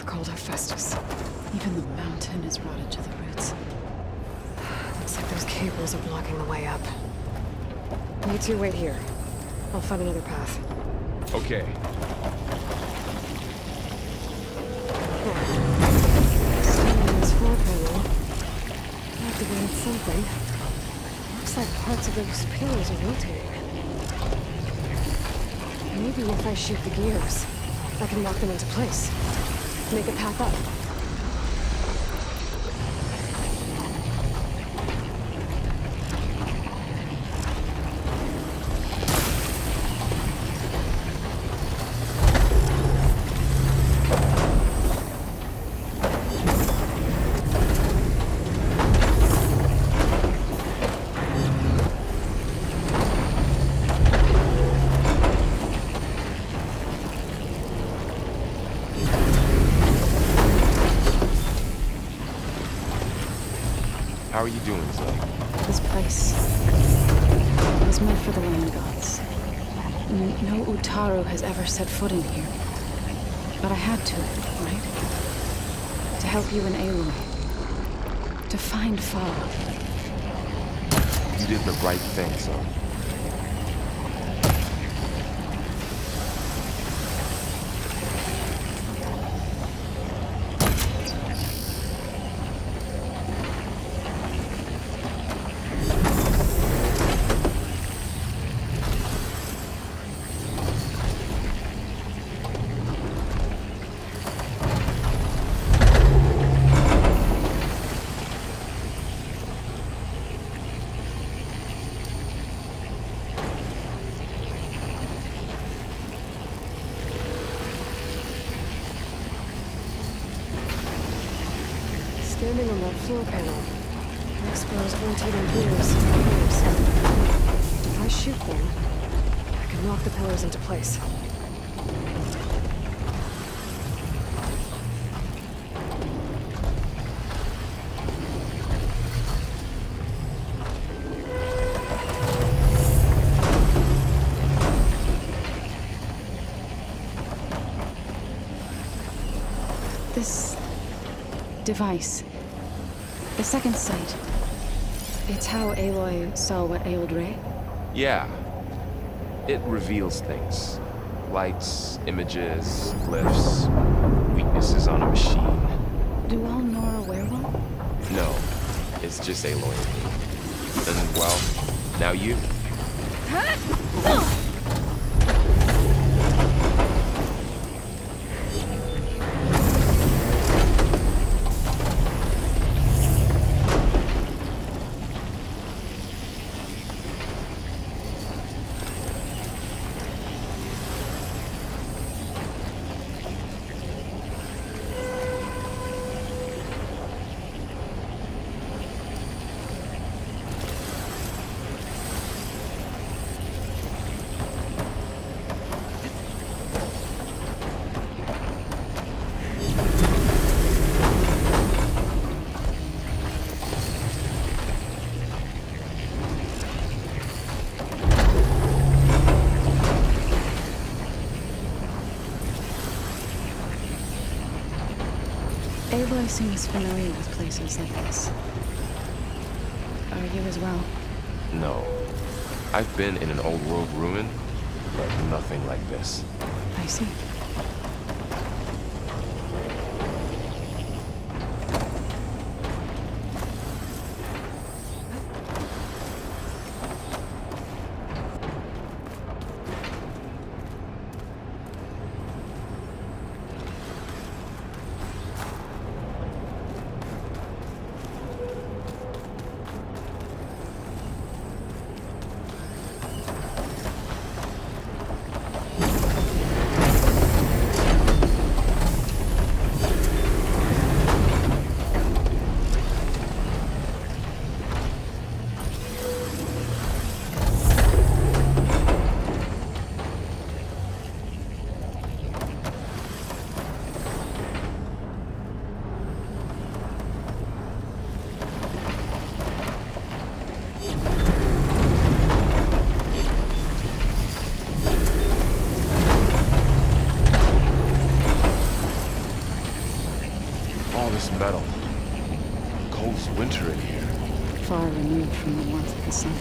Called Hephaestus. Even the mountain is rotted to the roots. Looks like those cables are blocking the way up. You two wait here. I'll find another path. Okay. Standing in this floor panel. Activated something. Looks like parts of those pillars are rotating. Maybe if I shoot the gears, I can lock them into place. Make a path up. How are you doing, Zoe? This place was meant for the land gods. No Utaru has ever set foot in here. But I had to, right? To help you and Aloy. To find Farah. You did the right thing, Zoe. Standing on that floor panel, I exposed rotating gears and pillars. If I shoot them, I can lock the pillars into place. This device. The second sight. It's how Aloy saw what ailed Rey? Yeah. It reveals things. Lights, images, glyphs, weaknesses on a machine. Do all Nora wear one? No, it's just Aloy. And well, now you. Aloy seems familiar with places like this. Are you as well? No. I've been in an old world ruin, but nothing like this. I see. All this metal. Cold as winter in here. Far removed from the warmth of the sun.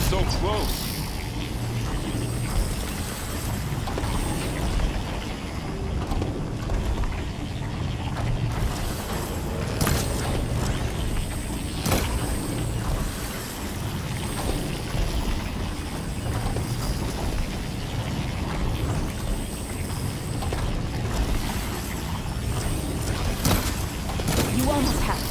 So close. You almost have it.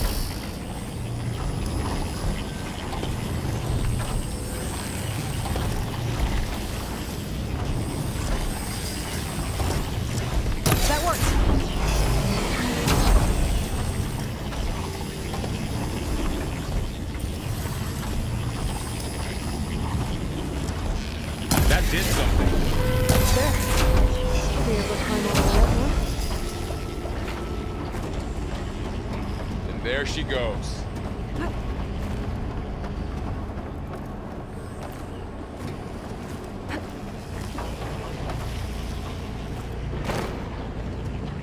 That worked. That did something. There. Be able to climb all the way up, huh? And there she goes.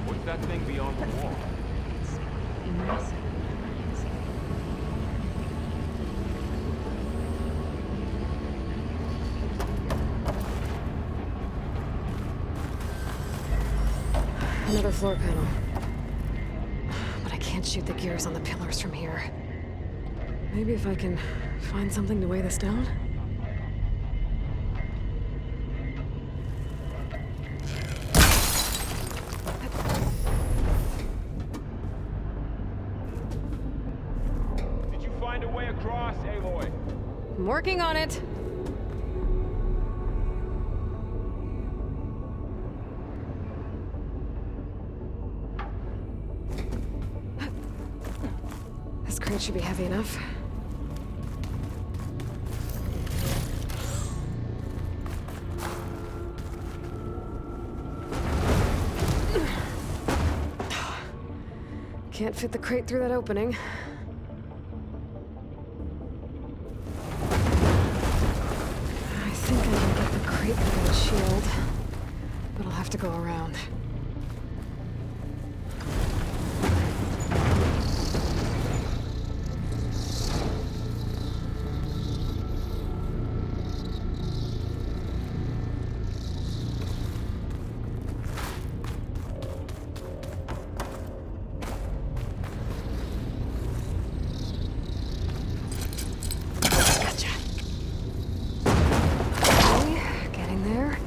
What's that thing beyond the wall? Massive. Another floor panel. But I can't shoot the gears on the pillars from here. Maybe if I can find something to weigh this down? Did you find a way across, Aloy? I'm working on it. This crate should be heavy enough. Can't fit the crate through that opening. I think I can get the crate through that shield, but I'll have to go around. Gotcha. Okay, getting there.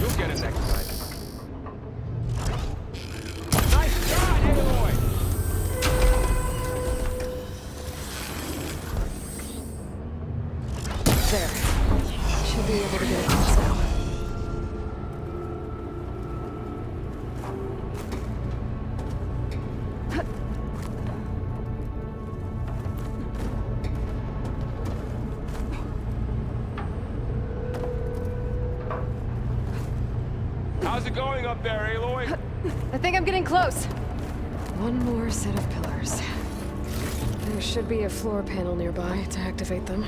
You'll get it next time. Nice shot, Aloy! There. Should be able to get across now. How's it going up there, Aloy? I think I'm getting close. One more set of pillars. There should be a floor panel nearby to activate them.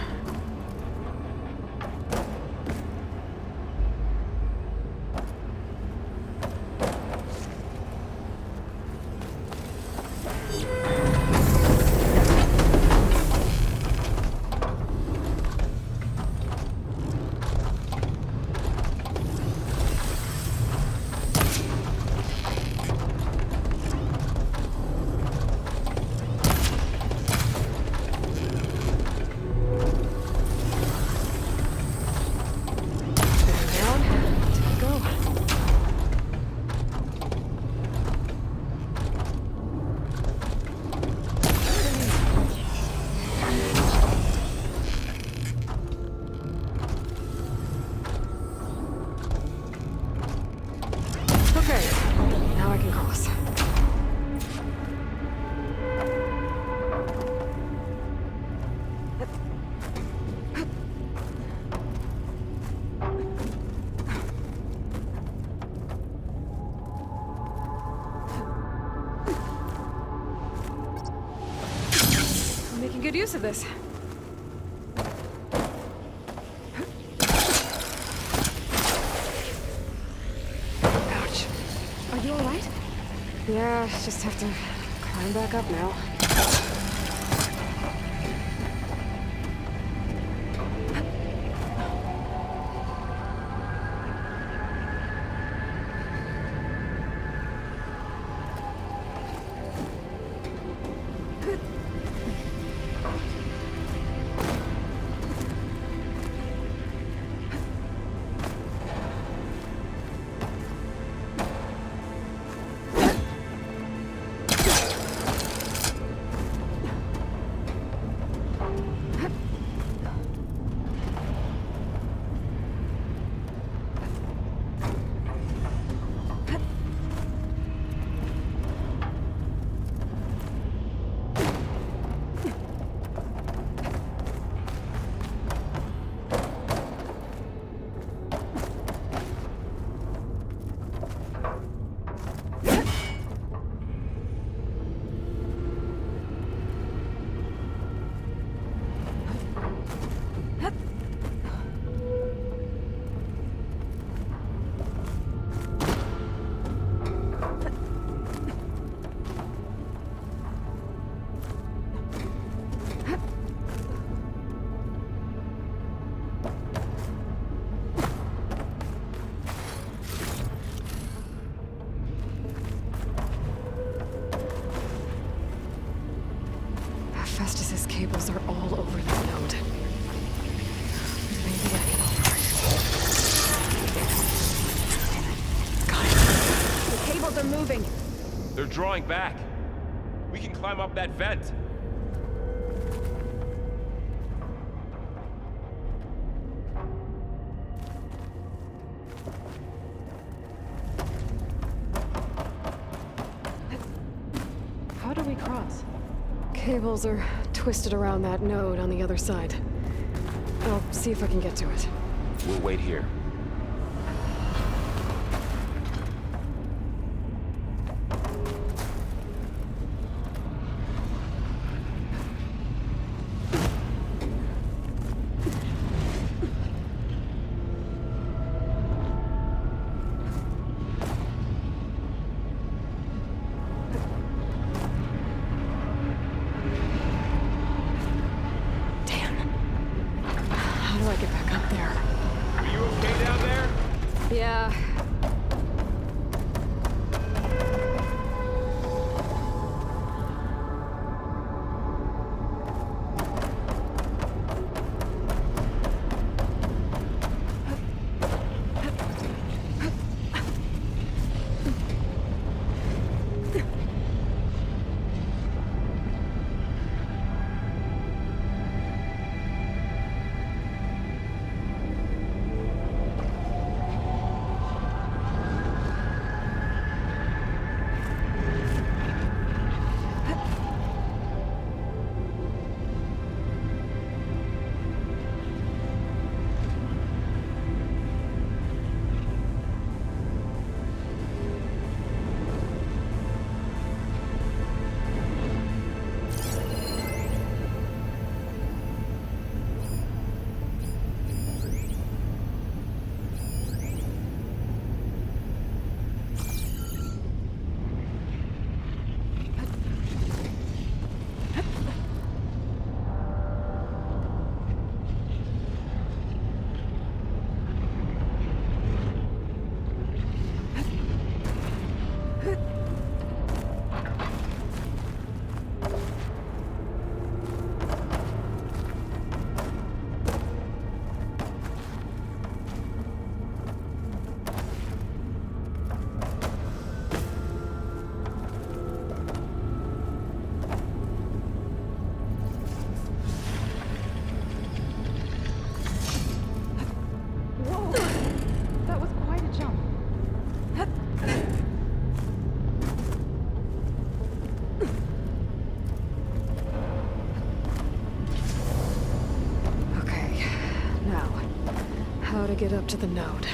Okay, now I can cross. I'm making good use of this. Ouch. Are you alright? Yeah, just have to climb back up now. Festus's cables are all over this node. Maybe I can offer. Got it. The cables are moving. They're drawing back. We can climb up that vent. How do we cross? Cables are twisted around that node on the other side. I'll see if I can get to it. We'll wait here. How do I get back up there? Are you okay down there? Yeah. get up to the node.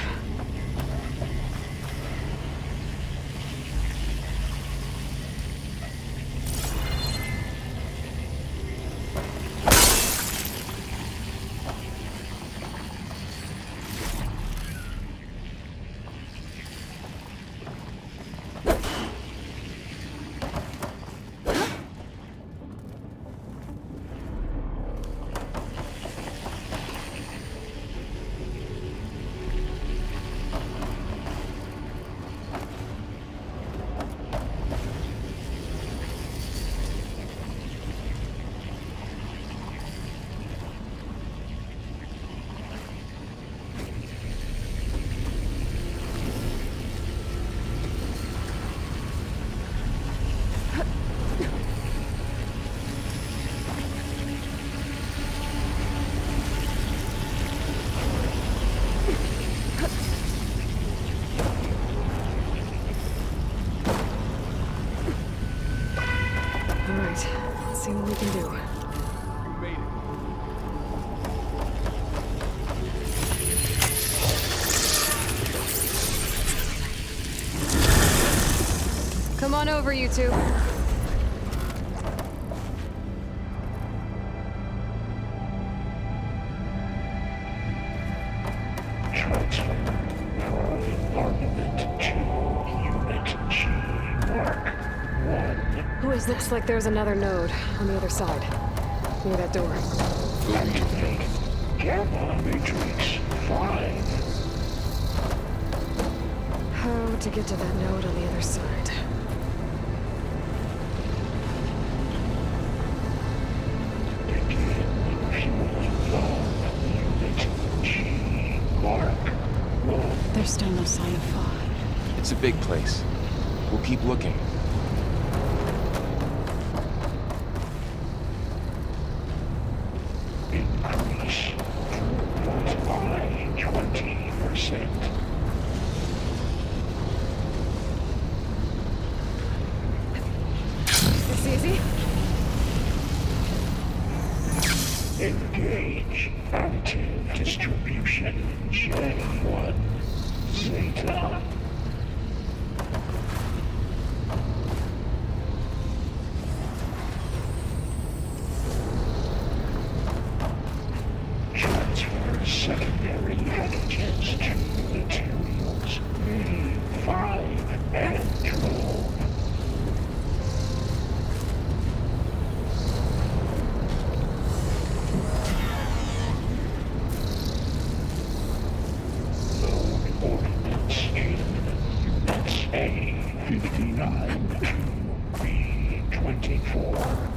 See what we can do. You made it. Come on over, you two. Transfer from Armament to Unit G. Mark 1. Looks like there's another node on the other side, near that door. Activate Gamma Matrix 5. How to get to that node on the other side? Begin fueling low. Unit G. Mark 1. There's still no sign of fog. It's a big place. We'll keep looking. Increase throughput by 20%. This easy? Engage active distribution J1 Zeta. Transfer secondary packages to materials A5 and drone. Load ordnance in Units A59 to B24.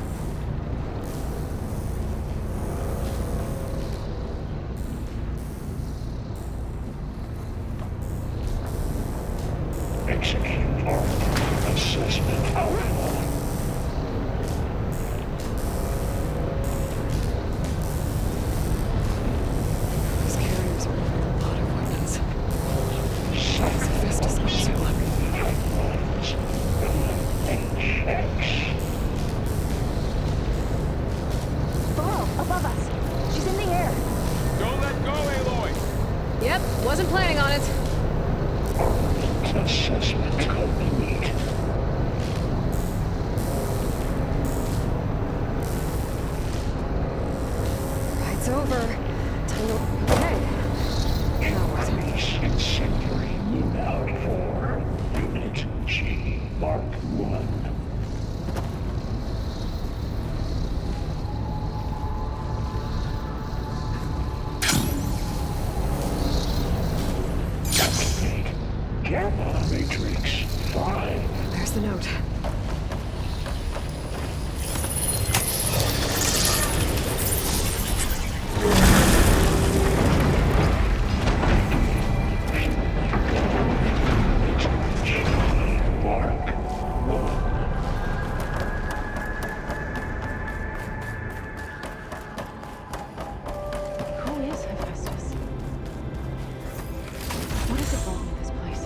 Execute our assessment outcome. These carriers are loaded with a lot of weapons. Cycle Disposal. pipelines. HX. Burrow, above us. She's in the air. Don't let go, Aloy! Yep, wasn't planning on it. Assessment complete. Ride's over. Time to... Okay. Now what? Increase incendiary loadout for Unit G Mark 1. Activate Gamma Matrix 5. There's the note. G Mark 1. Who is Hephaestus? What is it brought me this place?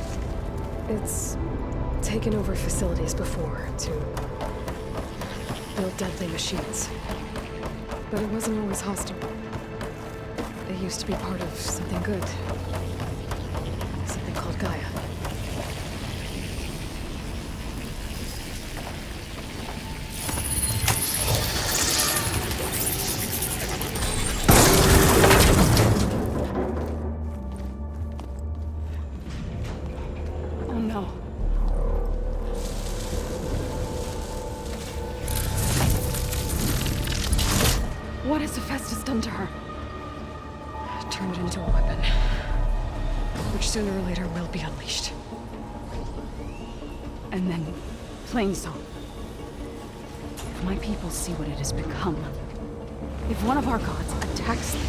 It's taken over facilities before to build deadly machines. But it wasn't always hostile. It used to be part of something good. sooner or later will be unleashed. And then, Plainsong. If my people see what it has become, if one of our gods attacks them,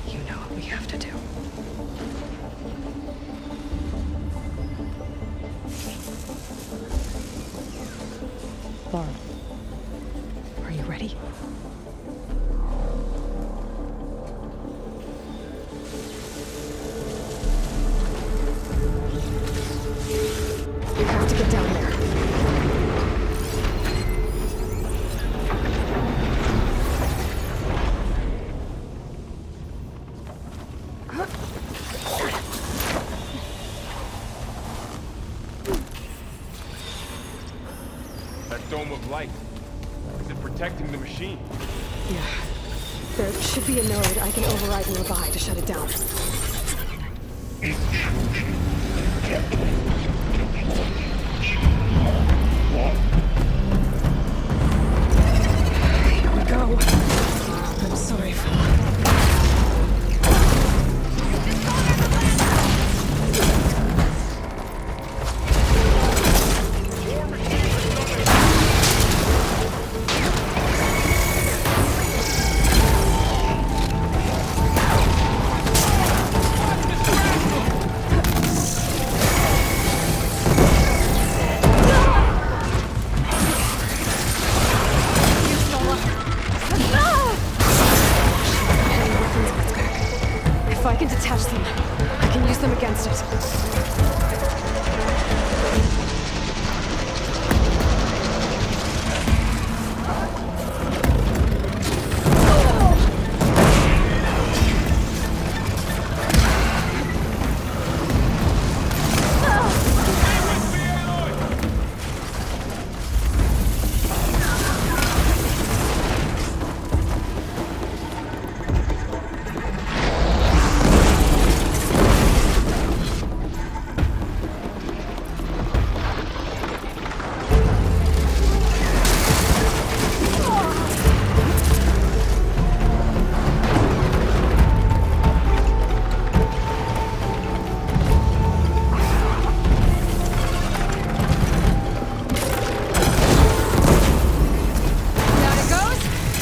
You know what we have to do. Laura, are you ready? We have to get down there. That dome of light. Is it protecting the machine? Yeah. There should be a node I can override nearby to shut it down. Here we go. I'm sorry, Fella. If I can detach them, I can use them against it. Down it goes. I can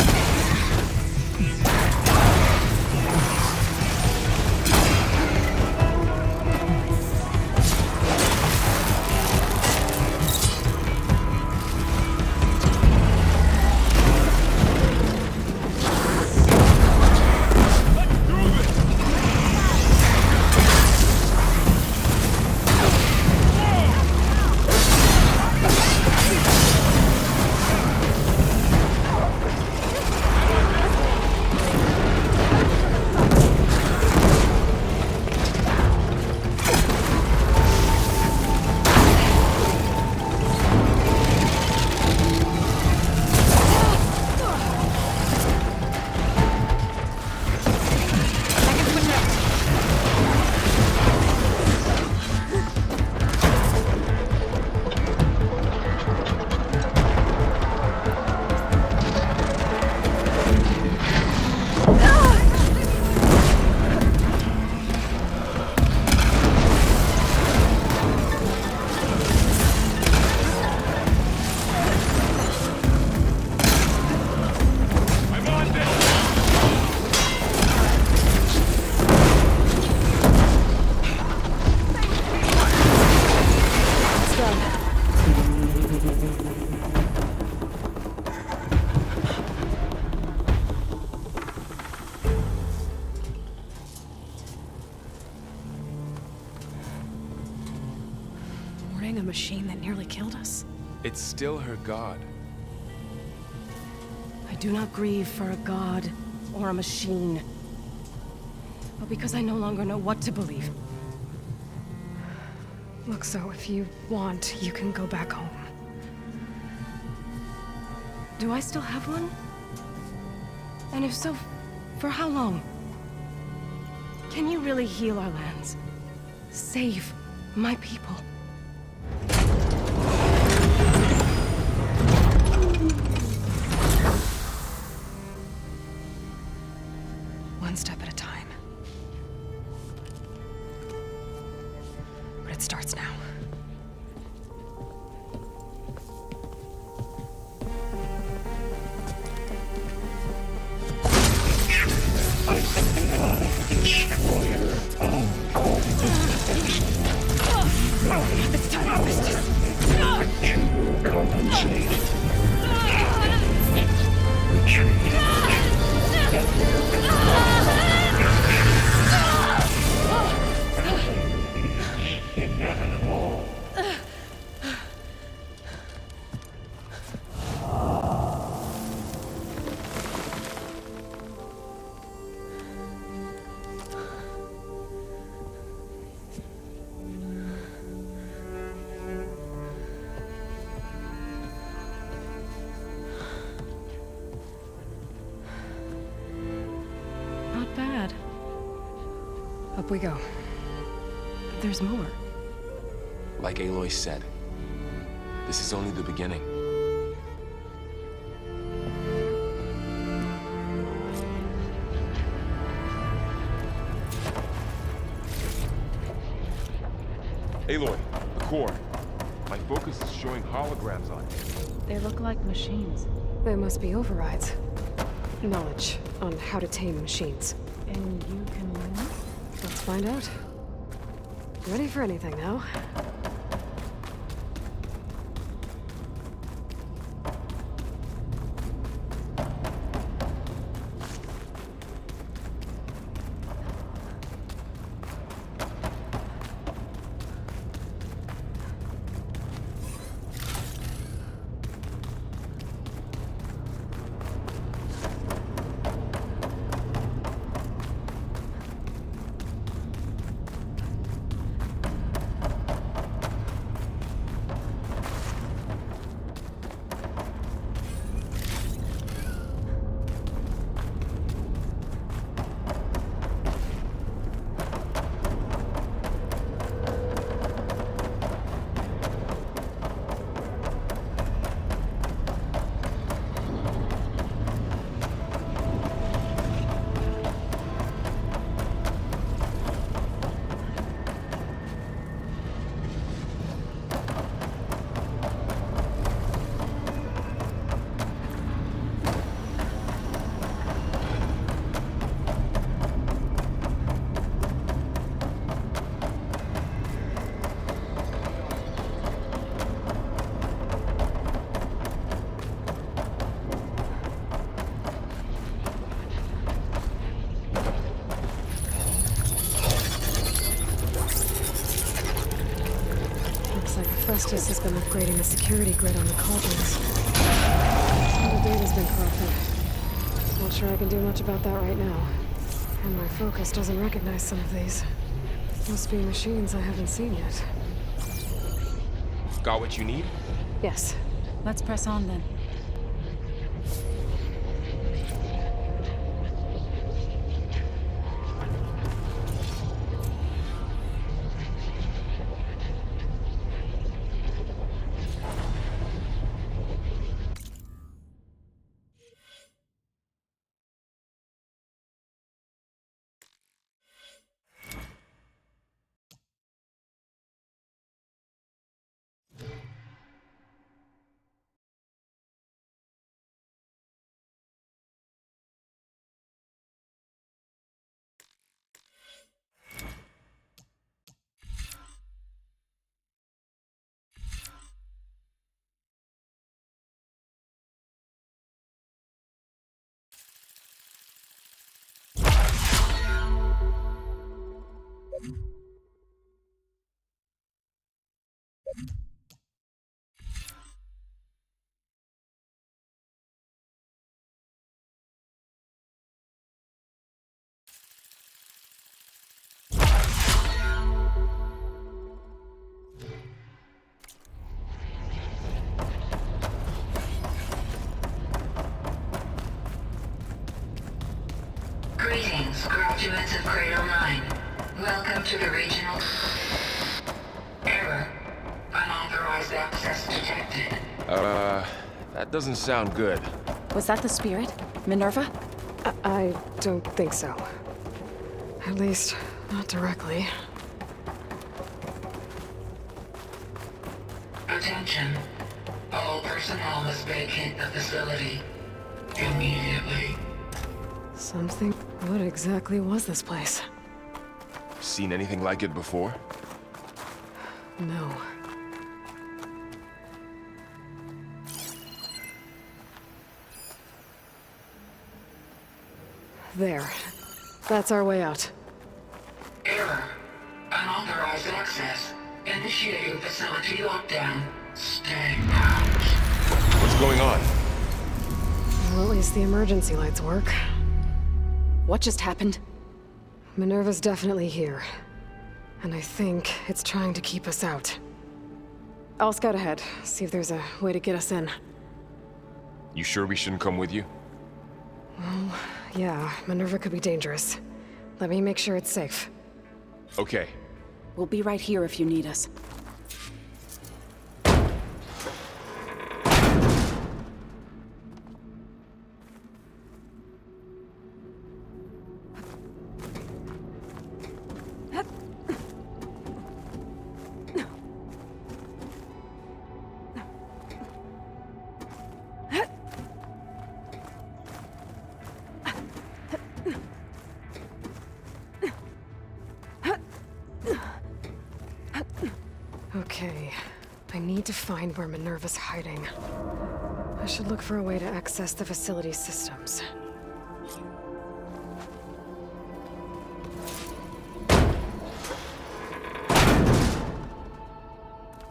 switch it. I'm on this! It's done. Warning a machine that nearly killed us? It's still her god. I do not grieve for a god or a machine, but because I no longer know what to believe. Look, so if you want, you can go back home. Do I still have one? And if so, for how long? Can you really heal our lands? Save my people? One step at a time. It starts now. Destroyer of It's time for business. to compensate. Inevitable. Not bad. Up we go. But there's more. Like Aloy said, this is only the beginning. Aloy, the core. My focus is showing holograms on it. They look like machines. They must be overrides. Knowledge on how to tame machines. And you can learn? Let's find out. Ready for anything now? Festus has been upgrading the security grid on the cauldrons. All the data's been corrupted. Not sure I can do much about that right now. And my focus doesn't recognize some of these. Must be machines I haven't seen yet. Got what you need? Yes. Let's press on then. Greetings, graduates of Cradle 9. Welcome to the regional... Error. Unauthorized access detected. That doesn't sound good. Was that the spirit? Minerva? I don't think so. At least, not directly. Attention. All personnel must vacate the facility. Immediately. Something... What exactly was this place? Seen anything like it before? No. There. That's our way out. Error. Unauthorized access. Initiating facility lockdown. Stay out. What's going on? Well, at least the emergency lights work. What just happened? Minerva's definitely here. And I think it's trying to keep us out. I'll scout ahead, see if there's a way to get us in. You sure we shouldn't come with you? Well, yeah, Minerva could be dangerous. Let me make sure it's safe. Okay. We'll be right here if you need us. Okay, I need to find where Minerva's hiding. I should look for a way to access the facility's systems.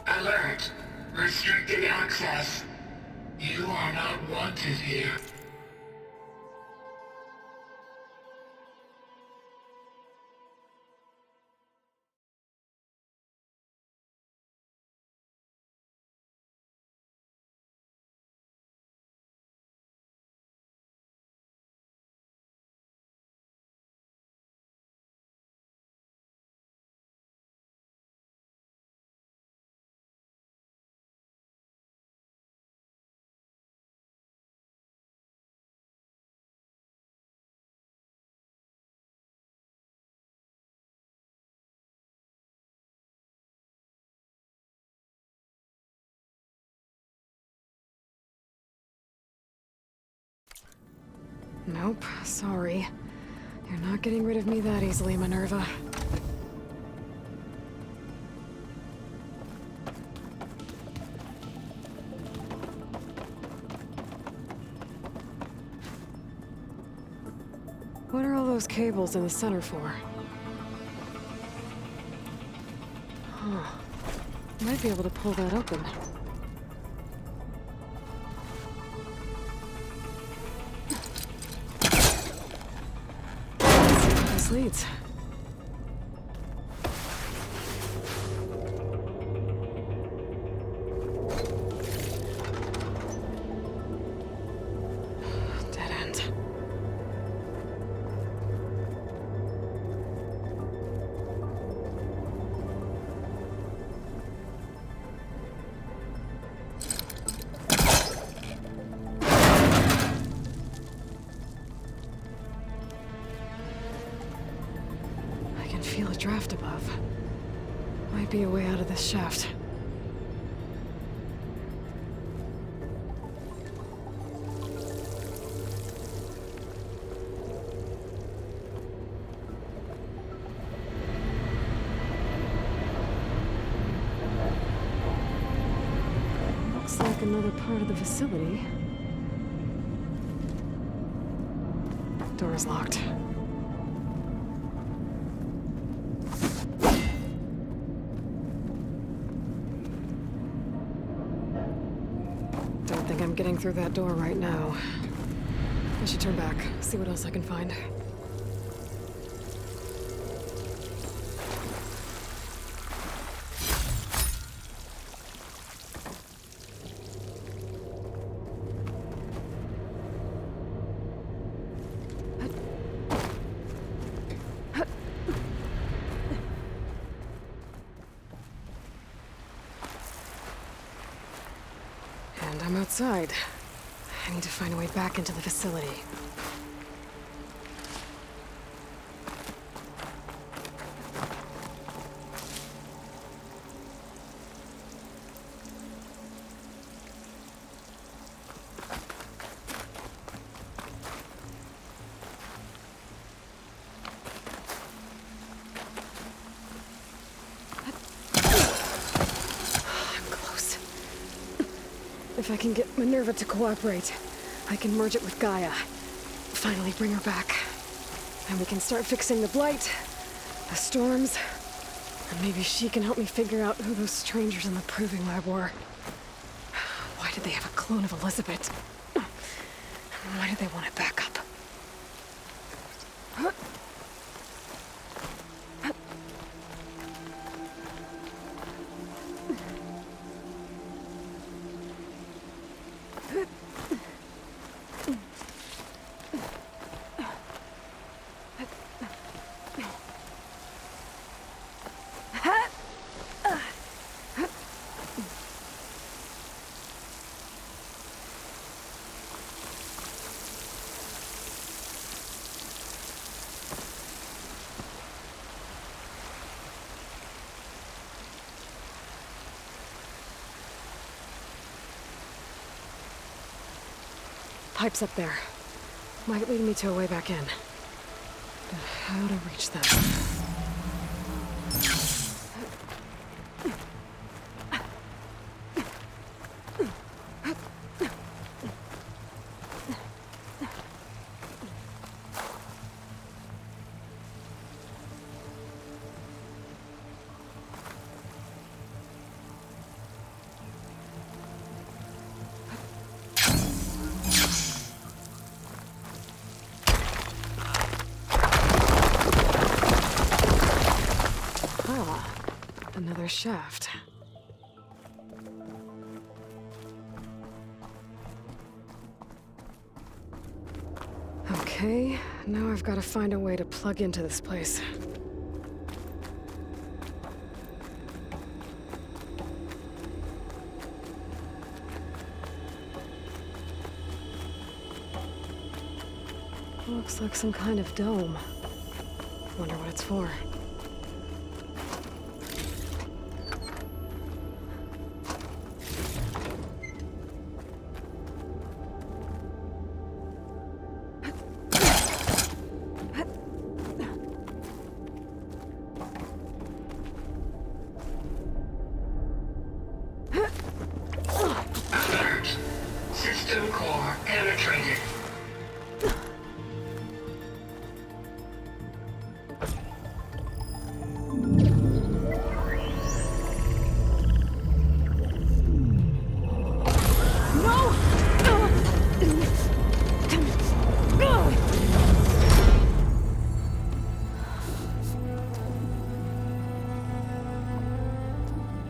Alert. Restricted access. You are not wanted here. Nope, sorry. You're not getting rid of me that easily, Minerva. What are all those cables in the center for? Huh. Might be able to pull that open. This leads. Dead end. I can feel a draft above. Might be a way out of this shaft. Looks like another part of the facility. Door's locked. Don't think I'm getting through that door right now. I should turn back, see what else I can find. And I'm outside. I need to find a way back into the facility. If I can get Minerva to cooperate, I can merge it with Gaia. Finally bring her back. And we can start fixing the Blight, the storms, and maybe she can help me figure out who those strangers in the proving lab were. Why did they have a clone of Elizabeth? Why did they want it back up? Pipes up there. Might lead me to a way back in. But how to reach them? Another shaft. Okay, now I've got to find a way to plug into this place. Looks like some kind of dome. Wonder what it's for. Alert. System core penetrated.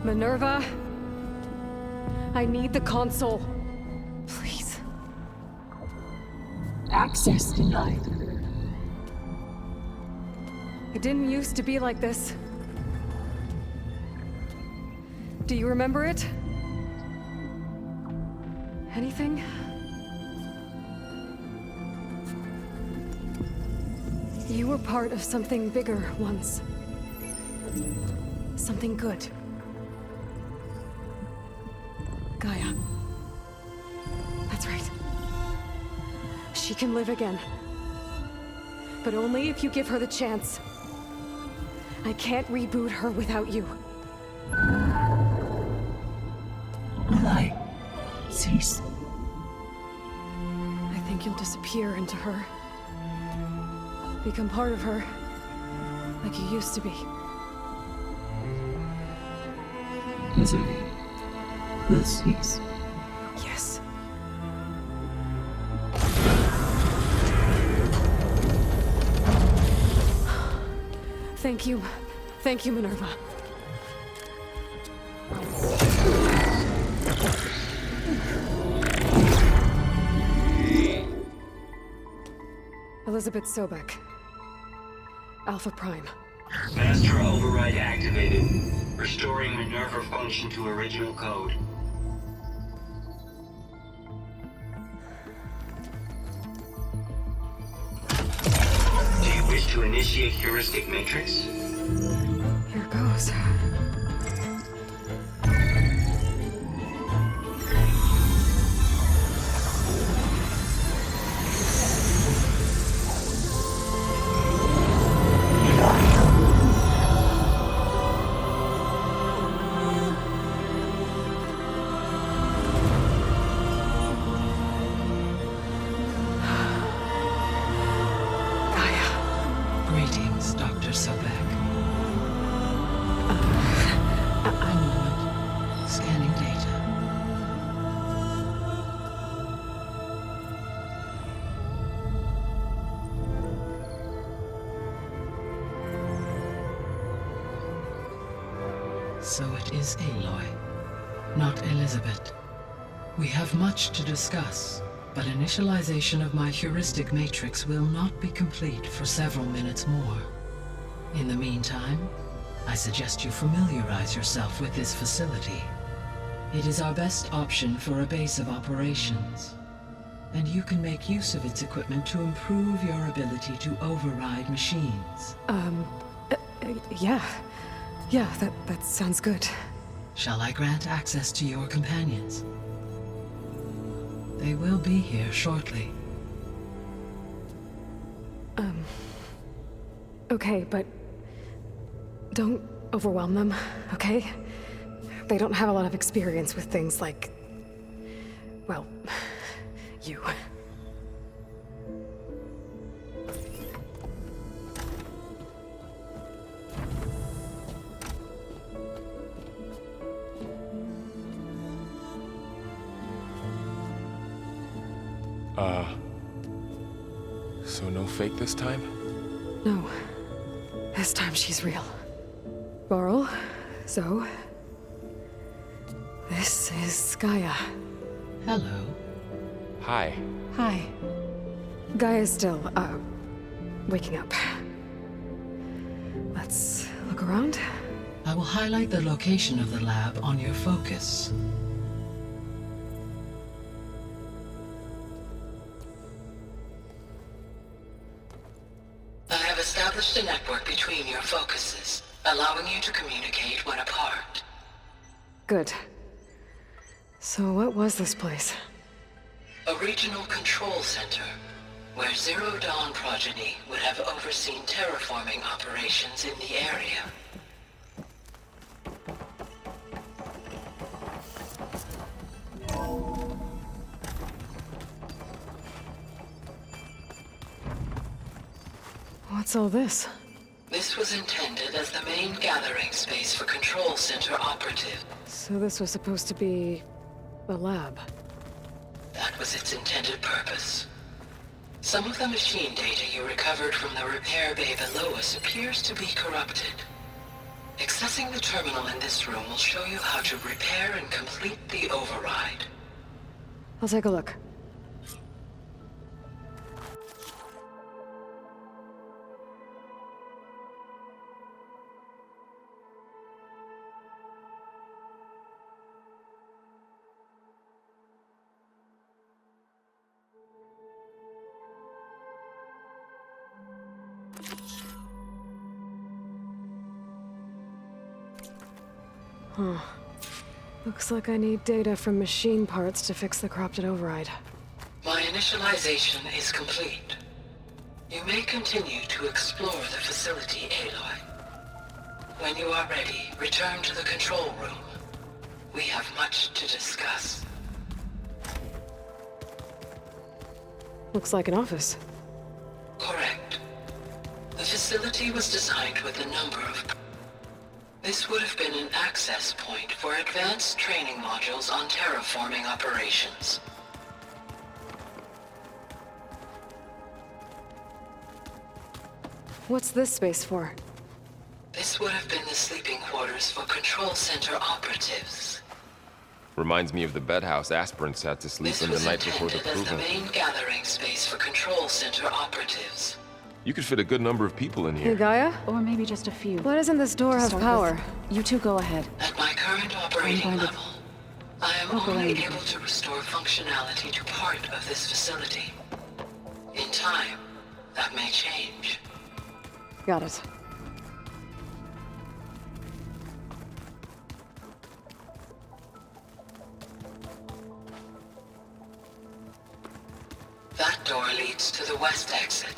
Minerva, I need the console. Please. Access denied. It didn't used to be like this. Do you remember it? Anything? You were part of something bigger once. Something good. Gaia. That's right. She can live again. But only if you give her the chance. I can't reboot her without you. Light. Cease. I think you'll disappear into her. Become part of her. Like you used to be. Misery. Will cease. Yes. Thank you. Thank you, Minerva. Elizabeth Sobek. Alpha Prime. Master override activated. Restoring Minerva function to original code. Do you wish to initiate heuristic matrix? Here goes. So it is Aloy, not Elizabeth. We have much to discuss, but initialization of my heuristic matrix will not be complete for several minutes more. In the meantime, I suggest you familiarize yourself with this facility. It is our best option for a base of operations, and you can make use of its equipment to improve your ability to override machines. Yeah. Yeah, that sounds good. Shall I grant access to your companions? They will be here shortly. Okay, but don't overwhelm them, okay? They don't have a lot of experience with things like, well, you. So no fake this time? No. This time she's real. Varl, Zoe. This is Gaia. Hello. Hi. Hi. Gaia's still, waking up. Let's look around. I will highlight the location of the lab on your focus. I have established a network between your focuses, allowing you to communicate when apart. Good. So what was this place? A regional control center, where Zero Dawn progeny would have overseen terraforming operations in the area. What's all this? This was intended as the main gathering space for Control Center operatives. So this was supposed to be a lab. That was its intended purpose. Some of the machine data you recovered from the repair bay below us appears to be corrupted. Accessing the terminal in this room will show you how to repair and complete the override. I'll take a look. Huh. Looks like I need data from machine parts to fix the corrupted override. My initialization is complete. You may continue to explore the facility, Aloy. When you are ready, return to the control room. We have much to discuss. Looks like an office. Correct. The facility was designed with a number of... This would have been an access point for advanced training modules on terraforming operations. What's this space for? This would have been the sleeping quarters for Control Center operatives. Reminds me of the bedhouse aspirants had to sleep in the night before the This was proving. intended as the main gathering space for Control Center operatives. You could fit a good number of people in Hey, here. Gaia? Or maybe just a few. Why doesn't this door To have start power? with. You two go ahead. At my current operating going to- level, I am I'll go only in. able to restore functionality to part of this facility. In time, that may change. Got it. That door leads to the west exit.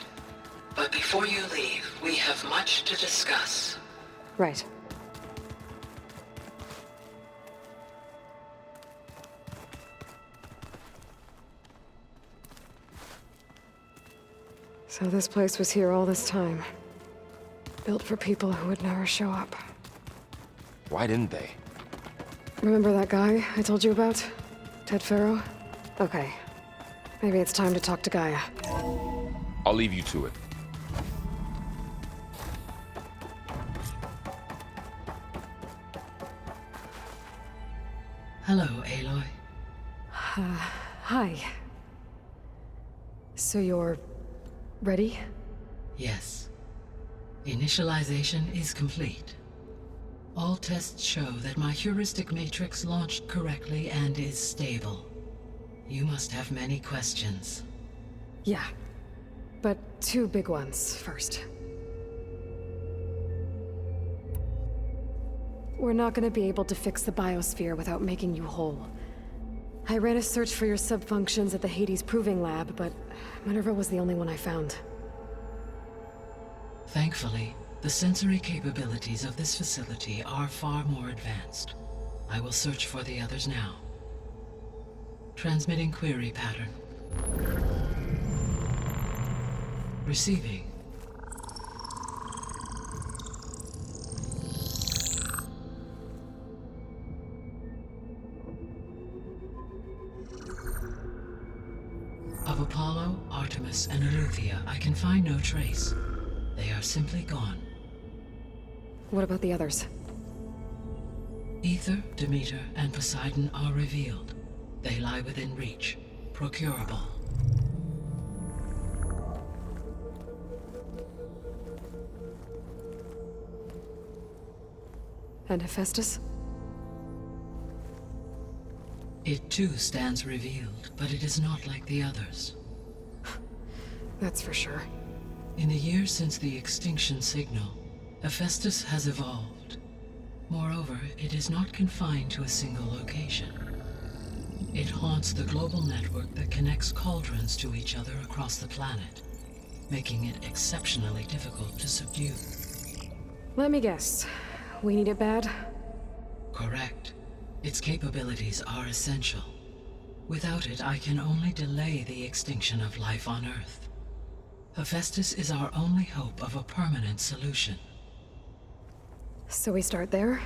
But before you leave, we have much to discuss. Right. So this place was here all this time. Built for people who would never show up. Why didn't they? Remember that guy I told you about? Ted Farrow? Okay. Maybe it's time to talk to Gaia. I'll leave you to it. Hello, Aloy. Hi. So you're... ready? Yes. Initialization is complete. All tests show that my heuristic matrix launched correctly and is stable. You must have many questions. Yeah. But 2 big ones first. We're not gonna be able to fix the biosphere without making you whole. I ran a search for your subfunctions at the Hades Proving Lab, but Minerva was the only one I found. Thankfully, the sensory capabilities of this facility are far more advanced. I will search for the others now. Transmitting query pattern. Receiving. Of Apollo, Artemis, and Eleuthia, I can find no trace. They are simply gone. What about the others? Aether, Demeter, and Poseidon are revealed. They lie within reach, procurable. And Hephaestus? It too stands revealed, but it is not like the others. That's for sure. In the years since the extinction signal, Hephaestus has evolved. Moreover, it is not confined to a single location. It haunts the global network that connects cauldrons to each other across the planet, making it exceptionally difficult to subdue. Let me guess. We need it bad? Correct. Its capabilities are essential. Without it, I can only delay the extinction of life on Earth. Hephaestus is our only hope of a permanent solution. So we start there?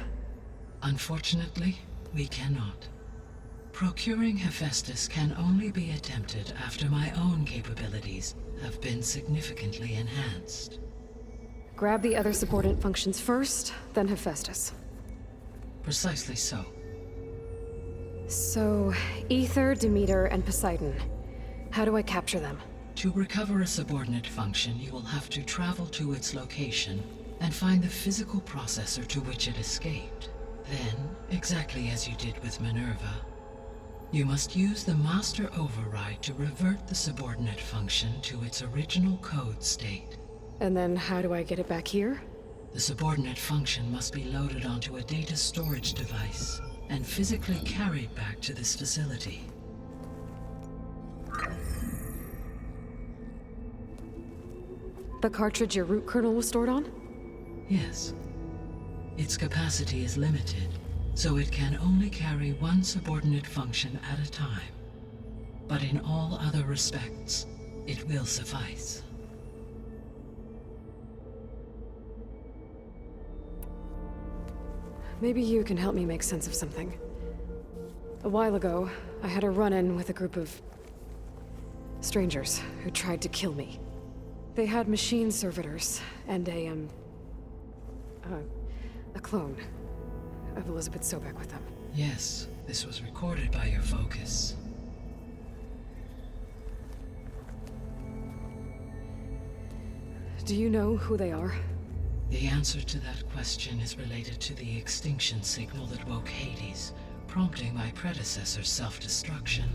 Unfortunately, we cannot. Procuring Hephaestus can only be attempted after my own capabilities have been significantly enhanced. Grab the other subordinate functions first, then Hephaestus. Precisely so. So, Aether, Demeter, and Poseidon. How do I capture them? To recover a subordinate function, you will have to travel to its location and find the physical processor to which it escaped. Then, exactly as you did with Minerva, you must use the master override to revert the subordinate function to its original code state. And then how do I get it back here? The subordinate function must be loaded onto a data storage device and physically carried back to this facility. The cartridge your root kernel was stored on? Yes. Its capacity is limited, so it can only carry one subordinate function at a time. But in all other respects, it will suffice. Maybe you can help me make sense of something. A while ago, I had a run-in with a group of strangers who tried to kill me. They had machine servitors and a clone of Elizabeth Sobek with them. Yes, this was recorded by your focus. Do you know who they are? The answer to that question is related to the extinction signal that woke Hades, prompting my predecessor's self-destruction.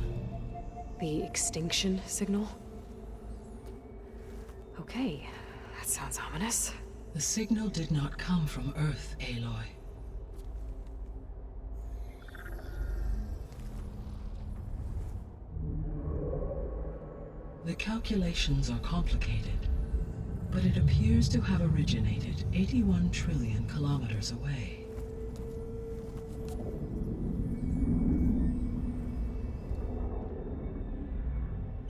The extinction signal? Okay, that sounds ominous. The signal did not come from Earth, Aloy. The calculations are complicated, but it appears to have originated 81 trillion kilometers away.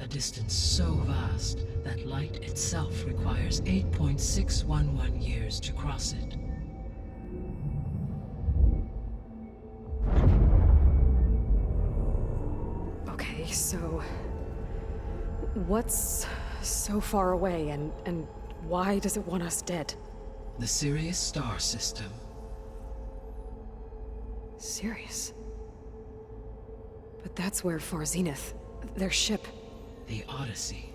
A distance so vast that light itself requires 8.611 years to cross it. Okay, so... what's so far away, and why does it want us dead? The Sirius star system. Sirius? But that's where Far Zenith, their ship... The Odyssey.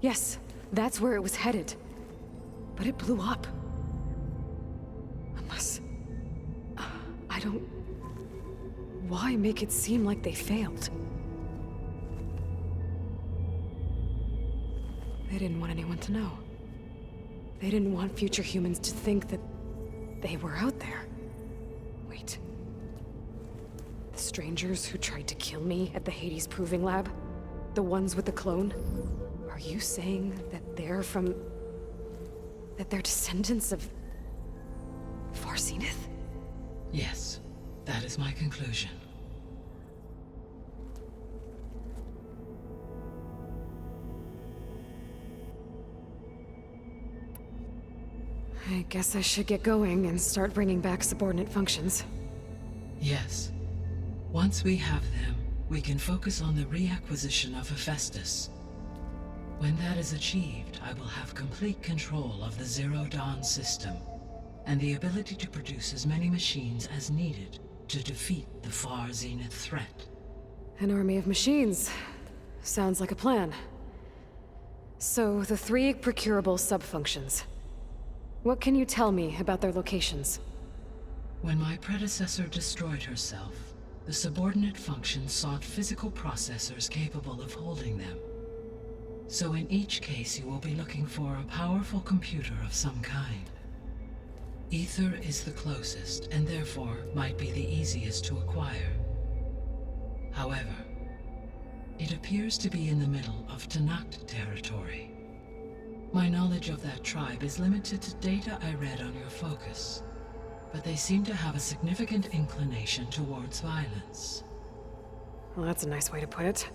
Yes, that's where it was headed. But it blew up. Unless... I don't... Why make it seem like they failed? They didn't want anyone to know. They didn't want future humans to think that they were out there. Wait. The strangers who tried to kill me at the Hades Proving Lab? The ones with the clone? Are you saying that they're from... that they're descendants of... Far Zenith? Yes, that is my conclusion. I guess I should get going and start bringing back subordinate functions. Yes. Once we have them, we can focus on the reacquisition of Hephaestus. When that is achieved, I will have complete control of the Zero Dawn system, and the ability to produce as many machines as needed to defeat the Far Zenith threat. An army of machines. Sounds like a plan. So, the 3 procurable sub-functions. What can you tell me about their locations? When my predecessor destroyed herself, the subordinate functions sought physical processors capable of holding them. So in each case you will be looking for a powerful computer of some kind. Ether is the closest, and therefore might be the easiest to acquire. However, it appears to be in the middle of Tenakth territory. My knowledge of that tribe is limited to data I read on your focus, but they seem to have a significant inclination towards violence. Well, that's a nice way to put it.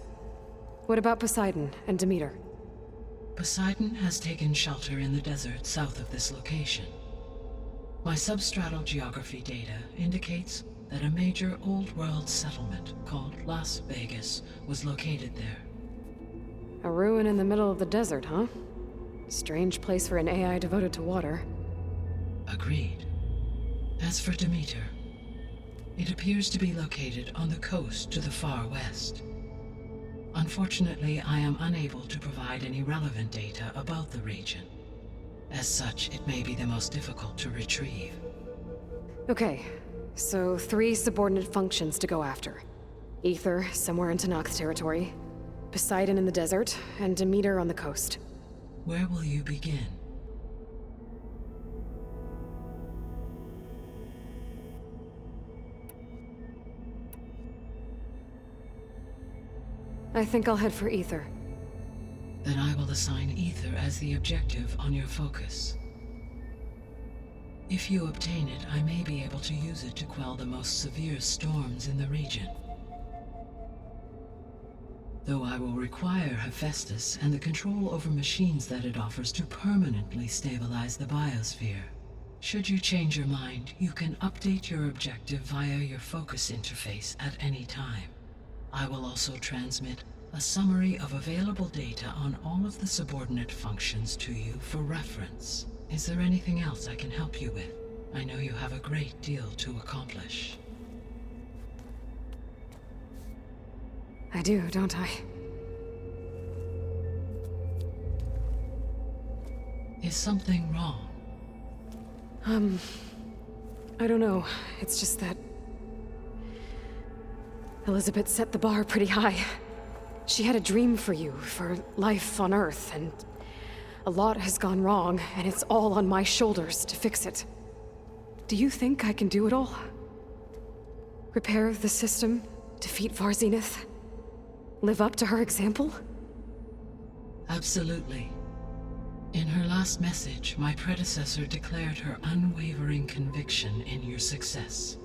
What about Poseidon and Demeter? Poseidon has taken shelter in the desert south of this location. My substratal geography data indicates that a major old-world settlement called Las Vegas was located there. A ruin in the middle of the desert, huh? Strange place for an AI devoted to water. Agreed. As for Demeter, it appears to be located on the coast to the far west. Unfortunately, I am unable to provide any relevant data about the region. As such, it may be the most difficult to retrieve. Okay, so 3 subordinate functions to go after. Ether, somewhere in Tenakth territory, Poseidon in the desert, and Demeter on the coast. Where will you begin? I think I'll head for Ether. Then I will assign Ether as the objective on your focus. If you obtain it, I may be able to use it to quell the most severe storms in the region. Though I will require Hephaestus and the control over machines that it offers to permanently stabilize the biosphere. Should you change your mind, you can update your objective via your focus interface at any time. I will also transmit a summary of available data on all of the subordinate functions to you for reference. Is there anything else I can help you with? I know you have a great deal to accomplish. I do, don't I? Is something wrong? I don't know. It's just that... Elizabeth set the bar pretty high. She had a dream for you, for life on Earth, and a lot has gone wrong, and it's all on my shoulders to fix it. Do you think I can do it all? Repair the system, defeat Far Zenith, live up to her example? Absolutely. In her last message, my predecessor declared her unwavering conviction in your success.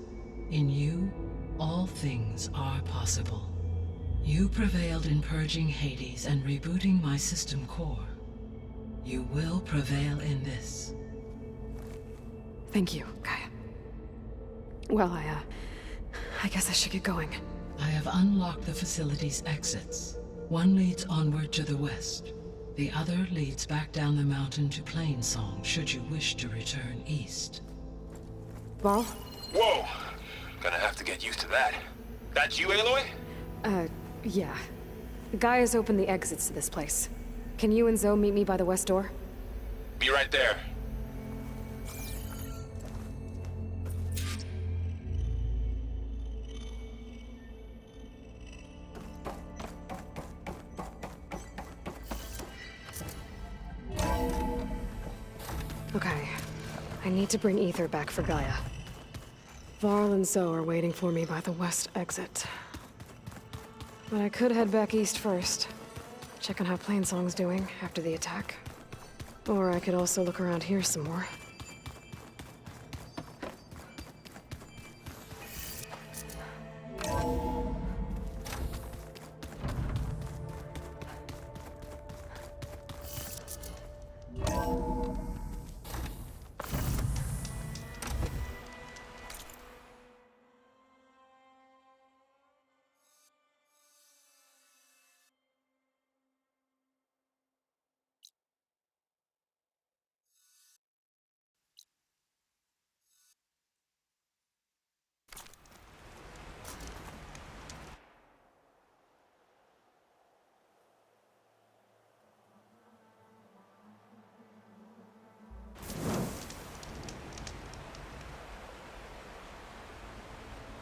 In you, all things are possible. You prevailed in purging Hades and rebooting my system core. You will prevail in this. Thank you, Gaia. Well, I guess I should get going. I have unlocked the facility's exits. One leads onward to the west. The other leads back down the mountain to Plainsong, should you wish to return east. Varl? Whoa! Gonna have to get used to that. That's you, Aloy? Yeah. Gaia's opened the exits to this place. Can you and Zoe meet me by the west door? Be right there. Okay. I need to bring Ether back for Gaia. Varl and Zoe are waiting for me by the west exit. But I could head back east first. Check on how Plainsong's doing after the attack. Or I could also look around here some more.